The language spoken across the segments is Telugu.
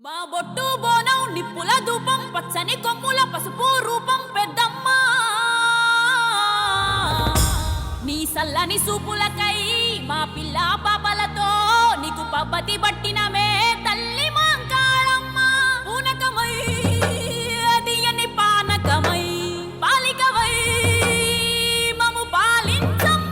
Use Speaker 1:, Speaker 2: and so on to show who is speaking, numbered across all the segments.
Speaker 1: మా బొట్టు బోనం నిప్పుల ధూపం పచ్చని కొమ్ముల పసుపు రూపం పెద్దమ్మ నీ సల్లని సూపులకై మా పిల్ల పాపలతో నీకు పబ్బతి పట్టినమే తల్లి మాంకాళమ్మ పూనకమై అదియని పానకమై పాలికవై మము పాలించమ్మ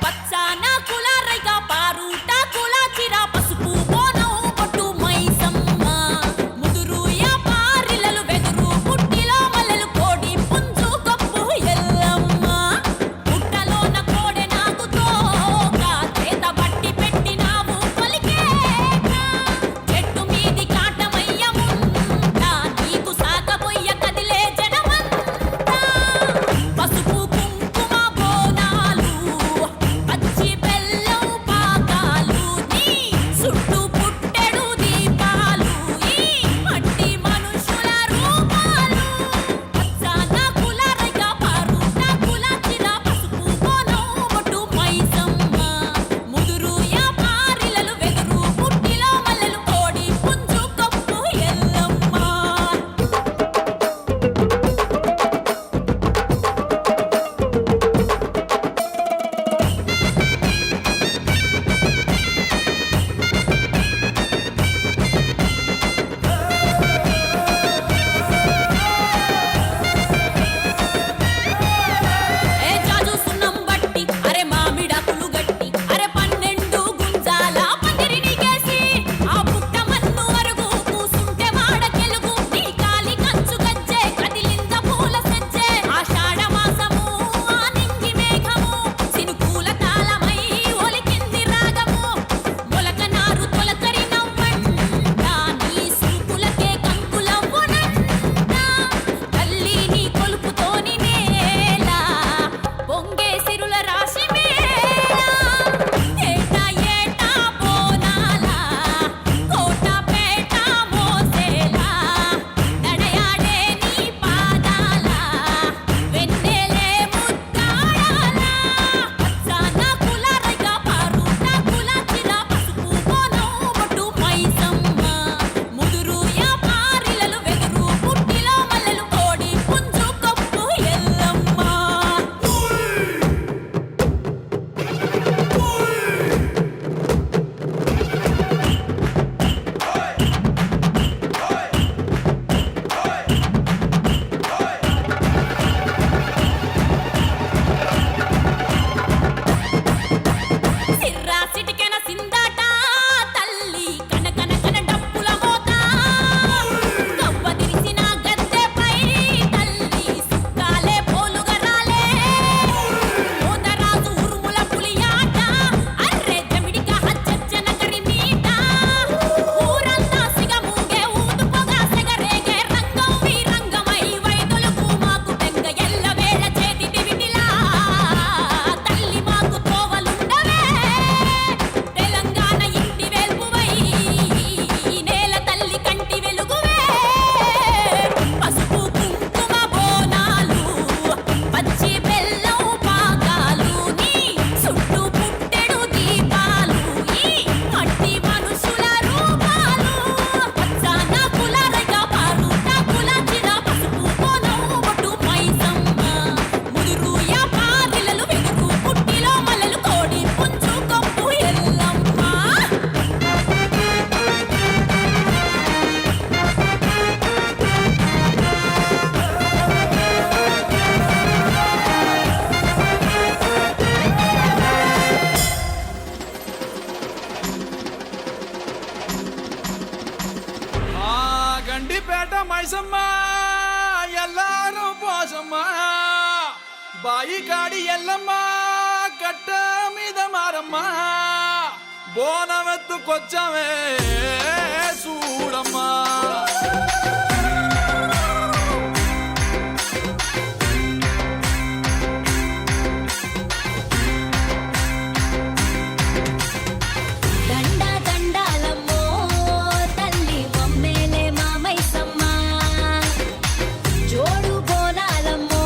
Speaker 1: పచ్చాన కులారైక పారుట కులాచిరా పసుపు బోనం పొట్టు మైసమ్మ ముదురు యా పారిలలు వెదురు పుట్టిలో మల్లెలు కోడి పుంజు కప్పు ఎల్లమ్మ పుట్టలోన కోడె నాగుతో చేత బట్టి పెట్టినావు పలికేక చెట్టు మీది కాటమయ్యముంట నీకు సాగబోయ్య కదిలే జనమంతా పసుపు కుంకుమ బోనాలు పచ్చి బెల్లం పాకాలు నీ చుట్టూ పుట్టెడు దీపాలు ఈ మట్టి మనుషుల రూపాలు పచ్చాన కులారైక పారుట కులాచిరా పసుపు బోనం పొట్టు మైసమ్మ ముదురు యా పారిలలు వెదురు పుట్టిలో మల్లెలు కోడి పుంజు కప్పు ఎల్లమ్మ ఏ జాజు సున్నం బట్టి అరే మామిడాకులు గట్టి అరే 12 గుంజాల పందిరిని కేసి ఆ పుట్ట మన్ను అరుగు కూసుంటే వాడకెలుగు నీ కాలి కంచు గజ్జె కదిలింద పూల సెజ్జె ఆషాఢ మాసము ఆ నింగి మేఘము సినుకూల తాళమై ఒలికింది రాగము మొలక నారు తొలకరి నవ్వంట నీ సూపులకే కంకులవ్వునంట తల్లి నీ కొలుపుతోని నేల పొంగే సిరుల రాశి మేళ ఏటా ఏటా బోనాల కోట పేట మోసేలా నడయాడే నీ పాదాల వెన్నెలే ముద్దాడాల పచ్చాన కులారైక పారుట కులాచిరా పసుపు బోనం పొట్టు మైసమ్మ ముదురు యా పారిలలు వెదురు పుట్టిలో మల్లెలు కోడి పుంజు కప్పు ఎల్లమ్మ సిర్రా సిటికెన సిందాట తల్లి కనకన కన డప్పుల మోత గవ్వ తిరిసిన గద్దెపై తల్లి సుక్కాలే పోలుగా రాలే మోతరాజు ఉరుముల పులియాట అర్రె జమిడిగా హచ్చచ్చన కరిమీట ఊరంతా సిగమూగే ఊదుపొగా సెగరేగే రంగం వీరంగమై వైదొలుగు మాకు బెంగ ఎల్లవేళ చేతి దివిటిలా తల్లి మాకు తోవలుండవే తెలంగాణ ఇంటి వెలుగువై నేల తల్లి కంటి వెలుగువే పసుపు కుంకుమ బోనాలు పచ్చి బెల్లం పాకాలు నీ చుట్టూ పుట్టెడు దీపాలు ఈ మట్టి మనుషుల రూపాలు పచ్చాన కులారైక పారుట కులాచిరా పసుపు బోనం పొట్టు మైసమ్మ ముదురు యా పారిలలు వెదురు పుట్టిలో మల్లెలు కోడి పుంజు కప్పు ఎల్లమ్మ
Speaker 2: ఆ గండిపేట మైసమ్మ ఎల్లారు పోసమ్మ బాయి కాడి ఎల్లమ్మ కట్ట మీద మారమ్మ బోనమెత్తుకొచ్చమే చూడమ్మా
Speaker 1: దండ దండాలమ్మో తల్లి మమ్మేలే మా మైసమ్మ జోడు బోనాలమ్మో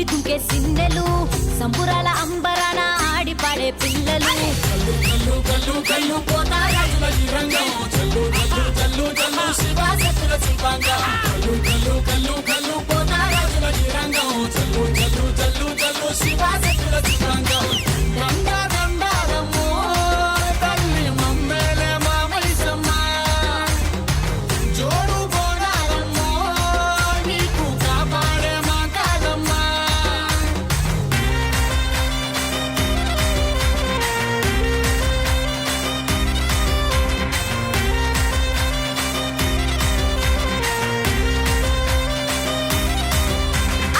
Speaker 3: దుంకే సిన్నెలు సంబురాల అంబరాన ఆడి పాడే పిల్లలు
Speaker 2: కల్లు కల్లు కల్లు కల్లు పోతారాజుల ఈ రంగం చల్లు చల్లు చల్లు చల్లు శివాసత్తుల శిల్పాంగం కల్లు కల్లు కల్లు కల్లు పోతారాజుల ఈ రంగం చల్లు చల్లు చల్లు చల్లు శివాసత్తుల శిల్పాంగం గంగా గండారమ్మో తల్లి మమ్మేలే మా మైసమ్మ జోడు గోడారమ్మో నీకు కాపాడే మా కాదమ్మ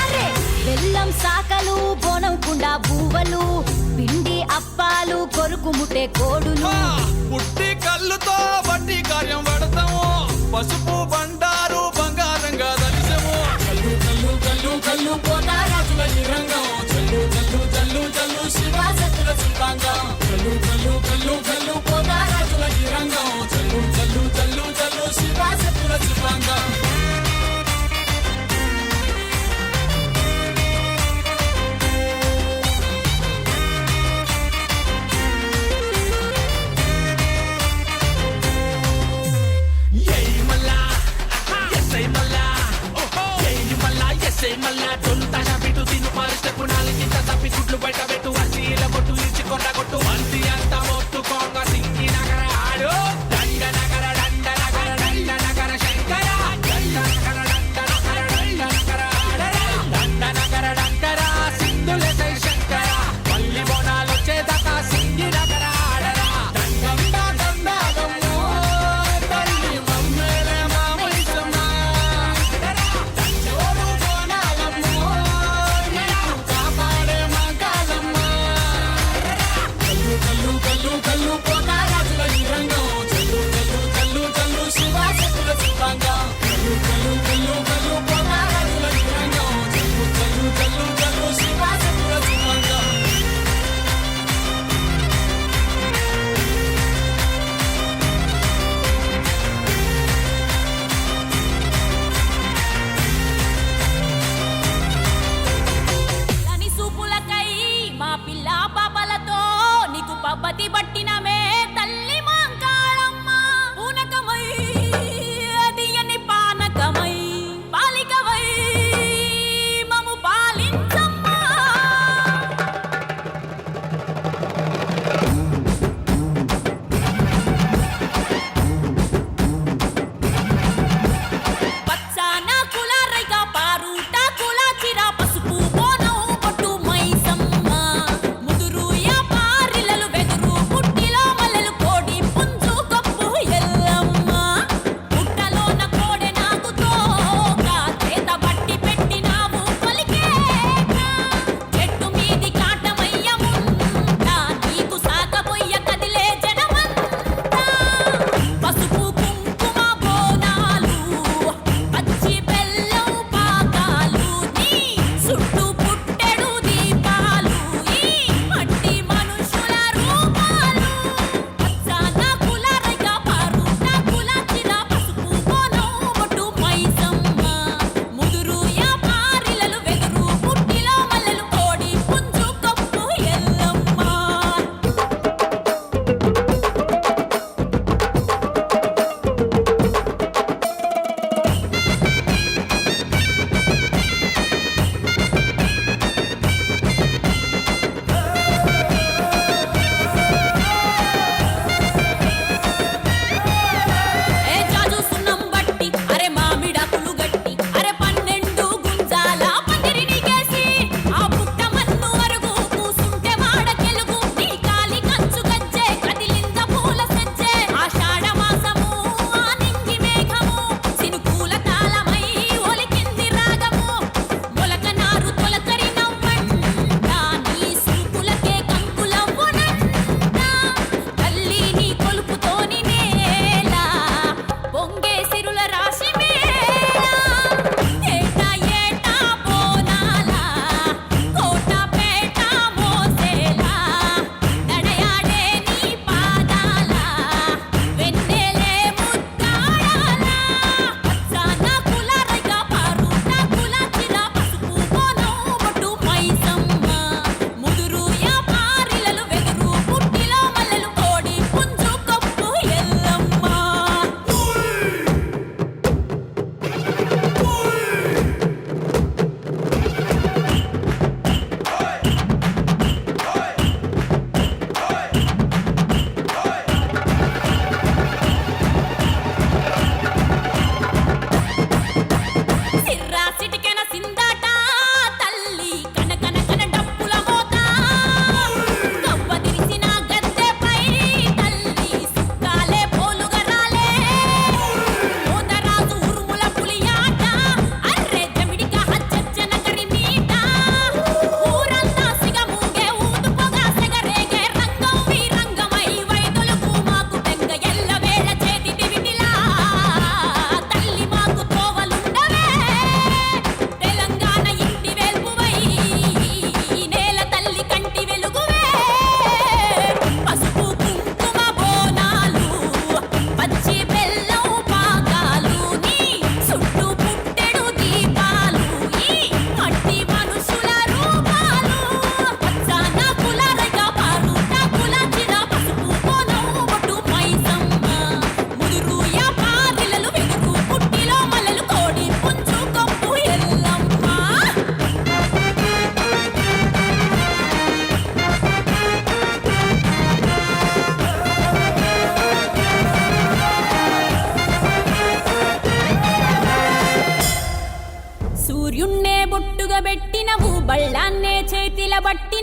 Speaker 3: అరే బెల్లం సాకలు బోనం కుండా బూవలు పిండి అప్పాలు కొరుకు ముట్టే కోడులు
Speaker 2: పుట్టి కళ్ళుతో బట్టి కార్యం పడతాము పసుపు బండారు బంగారంగా దలిసము కల్లు కల్లు కల్లు కల్లు పోతారాజుల ఈ రంగం చల్లు చల్లు చల్లు చల్లు శివాసత్తుల శిల్పాంగం కల్లు కల్లు కల్లు కల్లు పోతారాజుల ఈ రంగం చల్లు చల్లు చల్లు చల్లు శివాసత్తుల శిల్పాంగం
Speaker 1: దాని సూపులకై మా పిల్ల పాపలతో నీకు పబ్బతి పట్టినమే తల్లి మాంకాళమ్మ పూనకమై అదియని పానకమై పాలికవై మము పాలించమ్మా పచ్చాన కులారైగా పారుట కులాచిరా పసుపు బోనం కొట్టు మైసమ్మ ముదురు యా పారిలలు వెదురు పుట్ట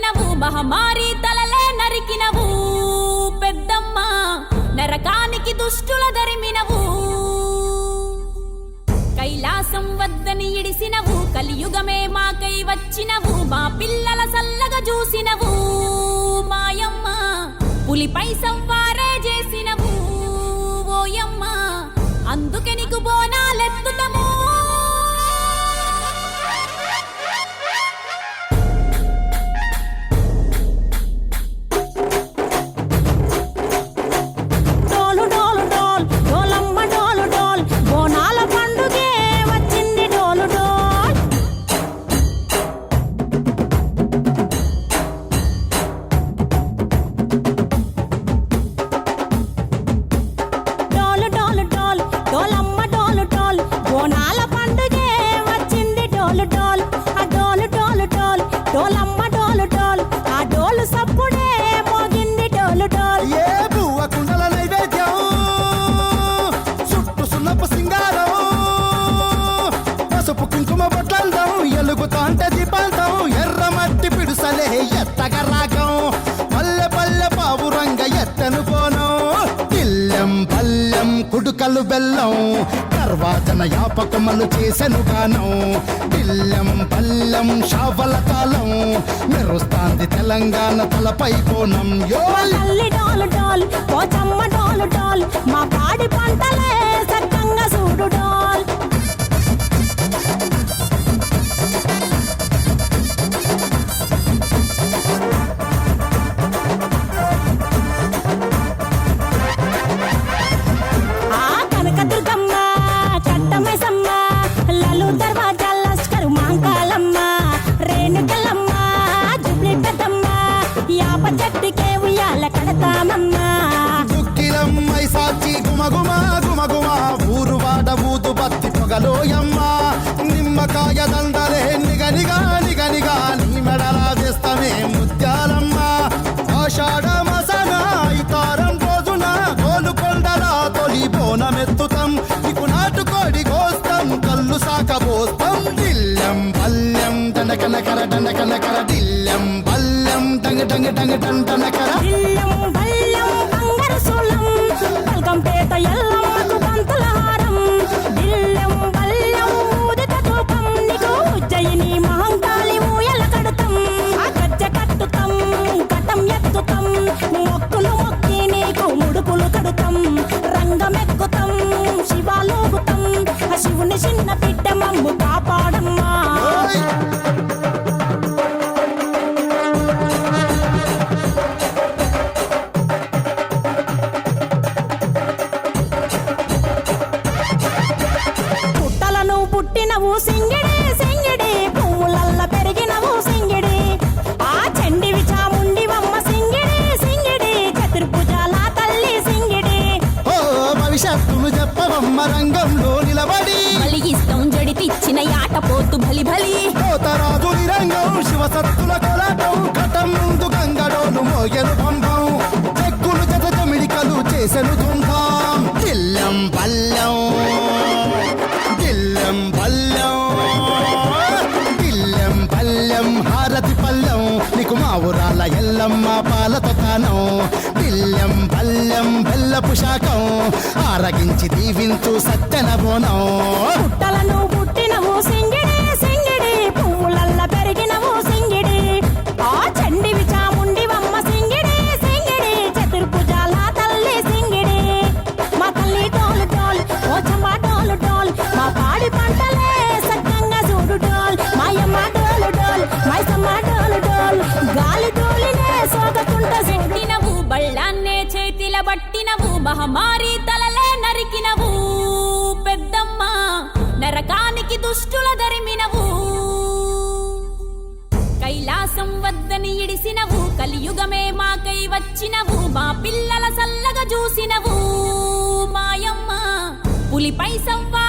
Speaker 1: పట్టినవు మహమారి తలలే నరికినవు పెద్దమ్మ నరకానికి దుష్టుల దరిమినవు కైలాసం వద్దని ఇడిసినవు కలియుగమే మాకై వచ్చినవు మా పిల్లల సల్లగా చూసినవు మాయమ్మ పులిపై సవ్వారే చేసినవు ఓయమ్మ అందుకే నీకు బోనాలెత్తుతము
Speaker 4: ఎలుగుతాంటే దీపాంతం ఎర్రమట్టి పిడుసలే ఎత్తగ రాగం పల్లె పల్లె పావురంగ ఎత్తను పోనం తిల్లెం పల్లెం కుడుకలు బెల్లం తర్వాతన యాపకమలు చేసెను గానం తిల్లెం పల్లెం షావల కాలం మెరుస్తాంది తెలంగాణ తలపై కోణం
Speaker 3: మా పాడి పంటలే సక్కంగా చూడు డాల్
Speaker 4: దుక్కిలమ్మై సాచి గుమగుమ గుమగుమ ఊరు వాడ ఊదు బత్తి పొగలోయమ్మ నిమ్మకాయ దండలే నిగనిగా నిగనిగా నీ మెడలా వేస్తమే ముత్యాలమ్మ ఆషాఢ మసన ఇతారం రోజున గోలుకొండలా తొలి బోనమెత్తుతాం నీకు నాటుకోడి కోస్తాం కళ్ళు సాకబోస్తాం దిల్లెం పల్లెం దండకనకర దండకనకర దిల్లెం పల్లెం డంగ డంగ డంగ డండనకర
Speaker 3: పేట ఎల్లమ్మకు పంతుల హారం దిల్లెం బల్లెం ఊదిత ధూపం నీకు ఉజ్జయిని మహంకాళి ఊయల కడుతాం గజ్జ కట్టుతాం కటం ఎత్తుతాం మొక్కులు మొక్కి నీకు ముడుపులు కడుతాం రంగమెక్కుతాం శివాలోగుతాం శివుని చిన్న బిడ్డ మమ్ము కాపాడమ్మా పుట్టినవు సింగిడి సింగిడి పువ్వులల్ల పెరిగినవు సింగిడి ఆ చండివి చాముండివమ్మ సింగిడి సింగిడి చతుర్భుజాల తల్లి సింగిడి
Speaker 4: ఓ భవిష్యత్తును చెప్పవమ్మ రంగంలో నిలబడి
Speaker 1: బలిగిస్తాం జడితిచ్చిన యాట పోతు బలి బలి
Speaker 4: కోతరాజు రంగం శివసత్తుల కొలాటం ఘటం ముందు గంగడోలు మోగెను పంపం చెక్కులు జత జమిడికలు చేసెను ధూంధాం దిల్లెం పల్లెం దిల్లెం పల్లెం దిల్లెం పల్లెం హారతి పల్లెం నీకు మా ఊరాల ఎల్లమ్మ పాలతో తానం దిల్లెం పల్లెం బెల్లపు శాఖం ఆరగించి దీవించు సత్తెన బోనం
Speaker 3: పుట్టలను పుట్టినవు సింగిడి సింగిడి పువ్వులల్ల పెరిగినవు సింగిడి ఆ చండివి చాముండివమ్మ సింగిడి సింగిడి చతుర్భుజాల తల్లి సింగిడి మా తల్లి టోలు టోల్ ఓ చమ్మ టోలు టోల్ మా పాడి పంటలే సక్కంగా చూడు డోల్ మాయమ్మ డోలు డోల్ మైసమ్మ డోలు డోల్ గాలి డోలినే సోకకుంట
Speaker 1: పెట్టినవు బళ్ళాన్నే చేతిల బట్టినవు మహమారి తలలే నరికినవు పెద్దమ్మ నరకానికి దుష్టుల దరిమినవు కైలాసం వద్దని ఇడిసినవు కలియుగమే మాకై వచ్చినవు మా పిల్లల సల్లగా చూసినవు మాయమ్మ పులిపై సవ్వా